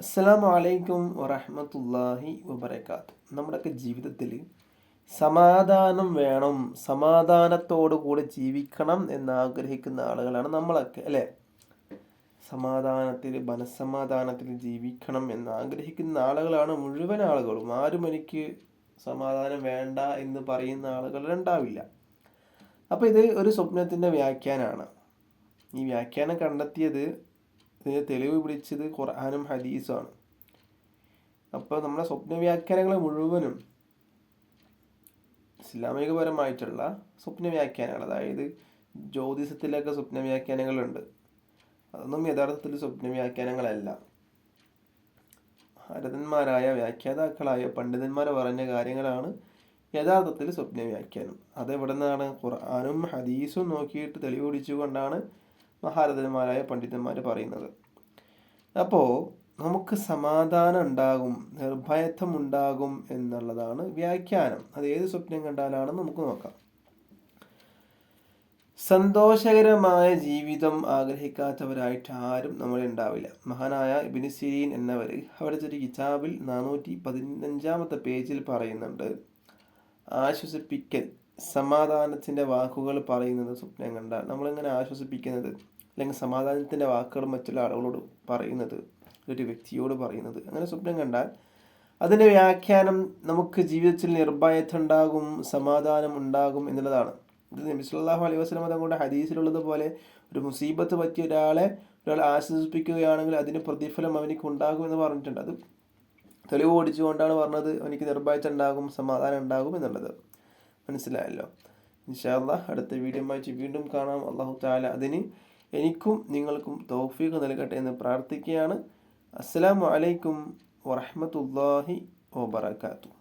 അസ്സലാമു അലൈക്കും വറഹ്മത്തുള്ളാഹി വബറകാതുഹു. നമ്മുടെയൊക്കെ ജീവിതത്തിൽ സമാധാനം വേണം, സമാധാനത്തോടു കൂടി ജീവിക്കണം എന്നാഗ്രഹിക്കുന്ന ആളുകളാണ് നമ്മളൊക്കെ, അല്ലേ? സമാധാനത്തിൽ, മനസ്സമാധാനത്തിൽ ജീവിക്കണം എന്നാഗ്രഹിക്കുന്ന ആളുകളാണ് മുഴുവൻ ആളുകളും. ആരും എനിക്ക് സമാധാനം വേണ്ട എന്ന് പറയുന്ന ആളുകൾ ഉണ്ടാവില്ല. അപ്പോൾ ഇത് ഒരു സ്വപ്നത്തിൻ്റെ വ്യാഖ്യാനമാണ്. ഈ വ്യാഖ്യാനം കണ്ടെത്തിയത്, ഇതിന് തെളിവ് പിടിച്ചത് ഖുർആനും ഹദീസുമാണ്. അപ്പോൾ നമ്മുടെ സ്വപ്ന വ്യാഖ്യാനങ്ങൾ മുഴുവനും ഇസ്ലാമികപരമായിട്ടുള്ള സ്വപ്ന വ്യാഖ്യാനങ്ങൾ, അതായത് ജ്യോതിഷത്തിലൊക്കെ സ്വപ്ന വ്യാഖ്യാനങ്ങളുണ്ട്. അതൊന്നും യഥാർത്ഥത്തിൽ സ്വപ്ന വ്യാഖ്യാനങ്ങളല്ല. ഭാരതന്മാരായ വ്യാഖ്യാതാക്കളായ പണ്ഡിതന്മാർ പറഞ്ഞ കാര്യങ്ങളാണ് യഥാർത്ഥത്തിൽ സ്വപ്ന വ്യാഖ്യാനം. അതെവിടെ നിന്നാണ്? ഖുർആനും ഹദീസും നോക്കിയിട്ട് തെളിവ് പിടിച്ചുകൊണ്ടാണ് മഹാരഥന്മാരായ പണ്ഡിതന്മാർ പറയുന്നത്. അപ്പോൾ നമുക്ക് സമാധാനം ഉണ്ടാകും, നിർഭയത്വം ഉണ്ടാകും എന്നുള്ളതാണ് വ്യാഖ്യാനം. അത് ഏത് സ്വപ്നം കണ്ടാലാണെന്ന് നമുക്ക് നോക്കാം. സന്തോഷകരമായ ജീവിതം ആഗ്രഹിക്കാത്തവരായിട്ട് ആരും നമ്മളുണ്ടാവില്ല. മഹാനായ ഇബ്നു സിരീൻ എന്നവർ അവിടുത്തെ ഒരു കിതാബിൽ 415 പേജിൽ പറയുന്നുണ്ട്, ആശ്വസിപ്പിക്കൽ, സമാധാനത്തിൻ്റെ വാക്കുകൾ പറയുന്നത് സ്വപ്നം കണ്ടാൽ നമ്മളെങ്ങനെ ആശ്വസിപ്പിക്കുന്നത്, അല്ലെങ്കിൽ സമാധാനത്തിൻ്റെ വാക്കുകൾ മറ്റുള്ള ആളുകളോട് പറയുന്നത്, ഒരു വ്യക്തിയോട് പറയുന്നത്, അങ്ങനെ സ്വപ്നം കണ്ടാൽ അതിൻ്റെ വ്യാഖ്യാനം നമുക്ക് ജീവിതത്തിൽ നിർഭയത്വം ഉണ്ടാകും, സമാധാനം ഉണ്ടാകും എന്നുള്ളതാണ്. ഇത് നബി സല്ലല്ലാഹു അലൈഹി വസല്ലം തങ്ങളുടെ ഹദീസിലുള്ളതുപോലെ ഒരു മുസീബത്ത് പറ്റിയ ഒരാൾ ആശ്വസിപ്പിക്കുകയാണെങ്കിൽ അതിന് പ്രതിഫലം അവനിക്ക് ഉണ്ടാകും എന്ന് പറഞ്ഞിട്ടുണ്ട്. അത് തെളിവ് ഓടിച്ചുകൊണ്ടാണ് പറഞ്ഞത് അവനിക്ക് നിർഭയത്വം ഉണ്ടാകും, സമാധാനം ഉണ്ടാകും എന്നുള്ളത്. മനസ്സിലായല്ലോ? ഇൻഷാ അല്ലാഹ് അടുത്ത വീഡിയോയുമായി വീണ്ടും കാണാം. അല്ലാഹു തആല അതിന് എനിക്കും നിങ്ങൾക്കും തൗഫീഖ് നൽകട്ടെ എന്ന് പ്രാർത്ഥിക്കുകയാണ്. അസ്സലാമു അലൈക്കും വറഹ്മത്തുള്ളാഹി വബറകാതുഹു.